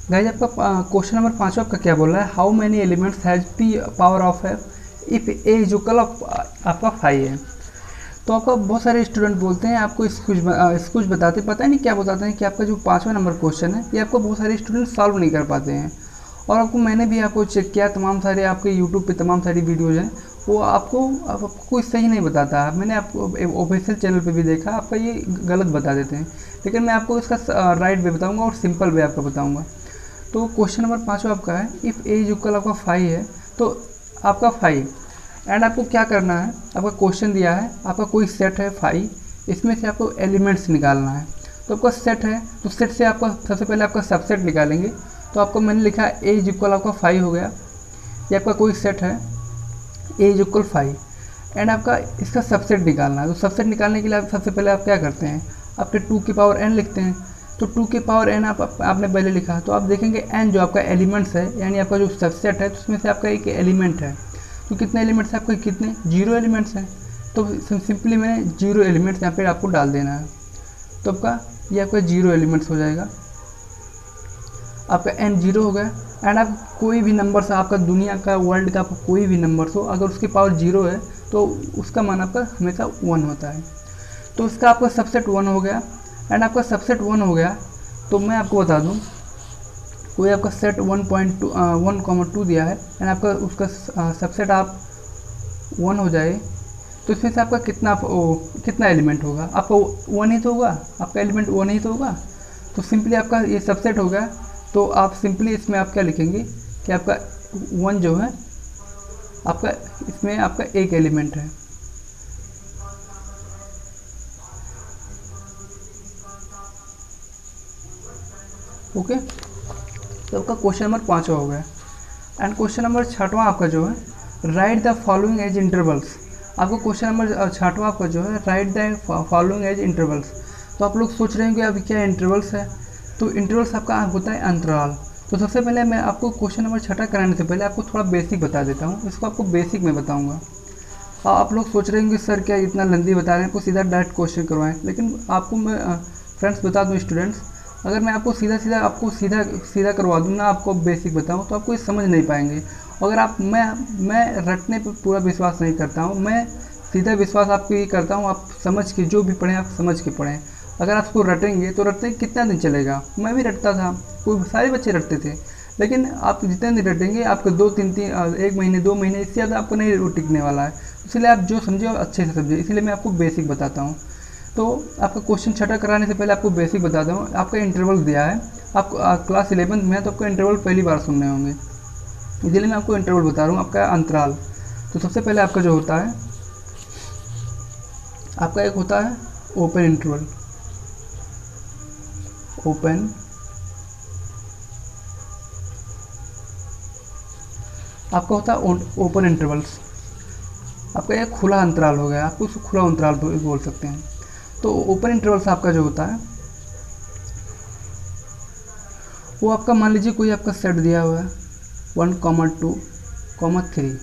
Guys आपका question number 5 आपका क्या बोल रहा है, how many elements has P power of है if A is equal of आपका 5 है। तो आपका बहुत सारे स्टूडेंट बोलते हैं आपको कुछ बताते पता नहीं क्या बताते हैं कि आपका जो 5वां नंबर क्वेश्चन है ये आपको बहुत सारे स्टूडेंट सॉल्व नहीं कर पाते हैं। और आपको मैंने भी आपको चेक किया, तमाम सारे आपके यूट्यूब पे तमाम सारी वीडियोज़ हैं, वो आपको कोई सही नहीं बताता है। मैंने आपको ऑफिशियल चैनल पे भी देखा, आपका ये गलत बता देते हैं। लेकिन मैं आपको इसका राइट वे बताऊंगा और सिंपल वे आपका बताऊंगा। तो क्वेश्चन नंबर 5 आपका है, इफ़ ए इज इक्वल आपका 5 है तो आपका 5 एंड आपको क्या करना है, आपका क्वेश्चन दिया है, आपका कोई सेट है 5, इसमें से आपको एलिमेंट्स निकालना है। तो आपका सेट है तो सेट से आपका सबसे पहले आपका सबसेट निकालेंगे। तो आपको मैंने लिखा है ए इज इक्वल आपका 5 हो गया, ये आपका कोई सेट है ए इज इक्वल 5 एंड आपका इसका सबसेट निकालना है। तो सबसेट निकालने के लिए आप सबसे पहले आप क्या करते हैं, आपके 2 की पावर n लिखते हैं। तो 2 की पावर n आपने पहले लिखा, तो आप देखेंगे n जो आपका एलिमेंट्स है यानी आपका जो सबसेट है तो उसमें से आपका एक एलिमेंट है। तो कितने एलिमेंट्स हैं आपके, कितने 0 एलिमेंट्स हैं। तो सिंपली मैंने 0 एलिमेंट्स यहाँ पे आपको डाल देना है। तो आपका ये आपका 0 एलिमेंट्स हो जाएगा, आपका n 0 हो गया। एंड आप कोई भी नंबर से, आपका दुनिया का वर्ल्ड का कोई भी नंबर हो, अगर उसकी पावर 0 है तो उसका मान आपका हमेशा 1 होता है। तो इसका आपका सबसेट 1 हो गया एंड आपका सबसेट 1 हो गया। तो मैं आपको बता दूं, कोई आपका सेट 1.2 दिया है एंड आपका उसका सबसेट आप 1 हो जाए तो इसमें से आपका कितना एलिमेंट होगा, आपका 1 ही तो होगा, आपका एलिमेंट 1 ही तो होगा। तो सिंपली आपका ये सबसेट हो गया। तो आप सिंपली इसमें आप क्या लिखेंगे कि आपका 1 जो है आपका इसमें आपका एक एलिमेंट है। ओके, तो आपका क्वेश्चन नंबर 5 हो गया। एंड क्वेश्चन नंबर 6वां आपका जो है, right the following as intervals. आपको क्वेश्चन नंबर 6वां आपका जो है, right the following as intervals. तो आप लोग सोच रहे हैं कि अभी क्या इंटरवल्स है, तो इंटरवल्स आपका होता है अंतराल। तो सबसे पहले मैं आपको क्वेश्चन नंबर 6 कराने से पहले आपको थोड़ा बेसिक बता देता हूँ, इसको आपको बेसिक में बताऊँगा। आप लोग सोच रहे हैं कि सर क्या इतना लंबी बता रहे हैं, आपको सीधा डायरेक्ट क्वेश्चन करवाएं। लेकिन आपको मैं फ्रेंड्स बता दूँ स्टूडेंट्स, अगर मैं आपको सीधा करवा दूँ ना, आपको बेसिक बताऊँ तो आपको ये समझ नहीं पाएंगे। अगर आप मैं रटने पर पूरा विश्वास नहीं करता हूँ, मैं सीधा विश्वास आपको ये करता हूँ, आप समझ के जो भी पढ़ें आप समझ के पढ़ें। अगर आप उसको रटेंगे तो रटने कितना दिन चलेगा, मैं भी रटता था, कोई सारे बच्चे रटते थे। लेकिन आप जितने दिन रटेंगे आपको 1 महीने 2 महीने इससे ज़्यादा आपको नहीं टिकने वाला है। इसलिए आप जो समझे अच्छे से समझे, इसलिए मैं आपको बेसिक बताता हूँ। तो आपका क्वेश्चन 6 कराने से पहले आपको बेसिक बताता हूँ। आपका इंटरवल दिया है, आप क्लास 11 में तो आपको इंटरवल पहली बार सुनने होंगे, इसलिए मैं आपको इंटरवल बता रहा हूँ, आपका अंतराल। तो सबसे पहले आपका जो होता है, आपका एक होता है ओपन इंटरवल, ओपन आपका होता है ओपन इंटरवल्स। आपका एक खुला अंतराल हो गया, आप उसको खुला अंतराल बोल सकते हैं। तो ओपन इंटरवल्स आपका जो होता है वो आपका, मान लीजिए कोई आपका सेट दिया हुआ है 1, 2, 3।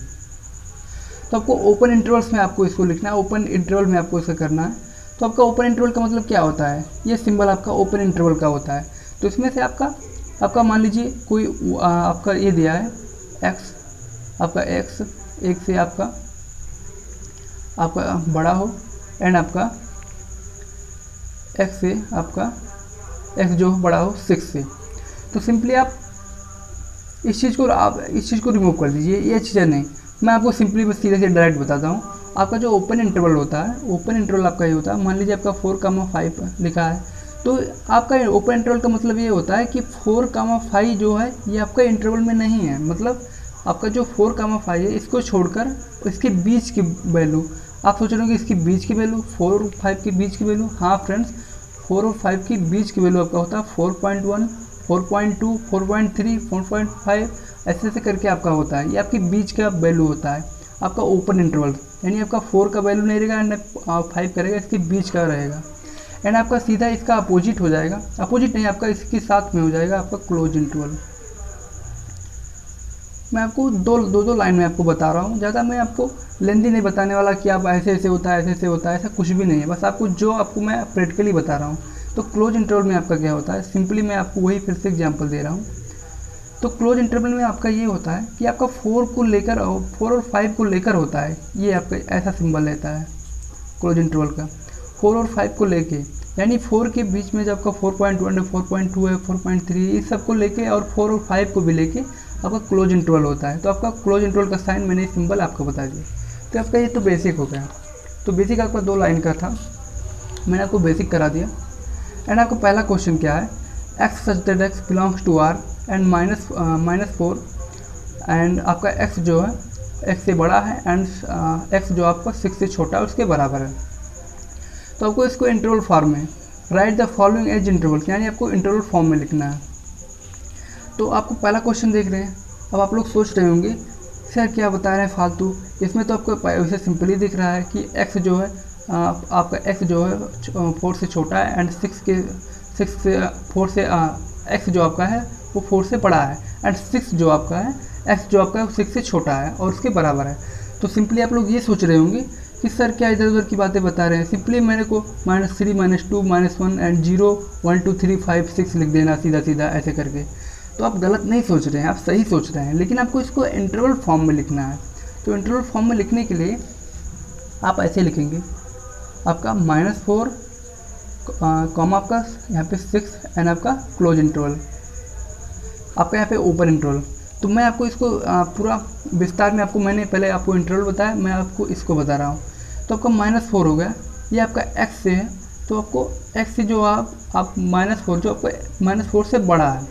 तो आपको ओपन इंटरवल्स में आपको इसको लिखना है, ओपन इंटरवल में आपको इसका करना है। तो आपका ओपन इंटरवल का मतलब क्या होता है, ये सिंबल आपका ओपन इंटरवल का होता है। तो इसमें से आपका मान लीजिए कोई आपका ये दिया है x, आपका x एक से आपका बड़ा हो एंड आपका x से आपका x जो बड़ा हो 6 से। तो सिंपली आप इस चीज़ को रिमूव कर दीजिए, ये चीज़ें नहीं, मैं आपको सिंपली बस सीधे से डायरेक्ट बताता हूँ। आपका जो ओपन इंटरवल होता है, ओपन इंटरवल आपका ये होता है, मान लीजिए आपका 4, 5 लिखा है, तो आपका ओपन इंटरवल का मतलब ये होता है कि 4, 5 जो है ये आपका इंटरवल में नहीं है। मतलब आपका जो 4, 5 है इसको छोड़कर इसके बीच की वैल्यू, आप सोच रहे हो कि इसके बीच की वैल्यू 4 और 5 के बीच की वैल्यू, हाँ फ्रेंड्स 4 और 5 के बीच की वैल्यू आपका होता है 4.1, 4.2, 4.3, 4.5, ऐसे ऐसे करके आपका होता है। ये आपके बीच का वैल्यू होता है आपका ओपन इंटरवल, यानी आपका 4 का वैल्यू नहीं रहेगा एंड 5 का रहेगा, इसके बीच का रहेगा। एंड आपका सीधा इसका अपोजिट हो जाएगा, अपोजिट नहीं आपका इसके साथ में हो जाएगा आपका क्लोज इंटरवल। मैं आपको दो लाइन में आपको बता रहा हूँ, ज़्यादा मैं आपको लेंदी नहीं बताने वाला कि आप ऐसे ऐसे होता है, ऐसे ऐसे होता है, ऐसा कुछ भी नहीं है। बस आपको जो आपको मैं प्रैक्टिकली बता रहा हूँ। तो क्लोज इंटरवल में आपका क्या होता है, सिंपली मैं आपको वही फिर से एग्जांपल दे रहा हूँ। तो क्लोज इंटरवल में आपका ये होता है कि आपका 4 को लेकर और 4 और 5 को लेकर होता है, ये आपका ऐसा सिंबल रहता है क्लोज इंटरवल का, 4 और 5 को लेके, यानी 4 के बीच में जब आपका 4.1 है, 4.2 है, 4.3 इस सब को लेके और 4 और 5 को भी लेके आपका क्लोज इंटरवल होता है। तो आपका क्लोज इंटरवल का साइन मैंने सिंबल आपको बता दिया। तो आपका ये तो बेसिक हो गया। तो बेसिक आपका 2 लाइन का था, मैंने आपको बेसिक करा दिया। एंड आपका पहला क्वेश्चन क्या है, x such that x belongs to R and -4 and आपका एक्स जो है एक्स से बड़ा है एंड एक्स जो आपका 6 से छोटा है उसके बराबर है। तो आपको इसको इंटरवल फॉर्म में right the following as interval, यानी आपको इंटरवल फॉर्म में लिखना है। तो आपको पहला क्वेश्चन देख रहे हैं, अब आप लोग सोच रहे होंगे सर क्या बता रहे हैं फालतू, इसमें तो आपको वैसे सिंपली दिख रहा है कि एक्स जो है आपका एक्स जो है 4 से छोटा है एंड 4 से एक्स जो आपका है वो 4 से बड़ा है एंड 6 जो आपका है एक्स जो आपका है वो 6 से छोटा है और उसके बराबर है। तो सिंपली आप लोग ये सोच रहे होंगे कि सर क्या इधर उधर की बातें बता रहे हैं, सिंपली मेरे को -3 -2 -1 एंड 0 1 2 3 5 6 लिख देना सीधा सीधा ऐसे करके। तो आप गलत नहीं सोच रहे हैं, आप सही सोच रहे हैं, लेकिन आपको इसको इंटरवल फॉर्म में लिखना है। तो इंटरवल फॉर्म में लिखने के लिए आप ऐसे लिखेंगे, आपका -4 कॉमा आपका यहाँ पे 6 एंड आपका क्लोज इंटरवल, आपका यहाँ पे ओपन इंटरवल। तो मैं आपको इसको पूरा विस्तार में आपको मैंने पहले आपको इंटरवल बताया, मैं आपको इसको बता रहा हूँ। तो आपका -4 हो गया, ये आपका x से है, तो आपको x से जो आप -4 जो आपका -4 से बड़ा है,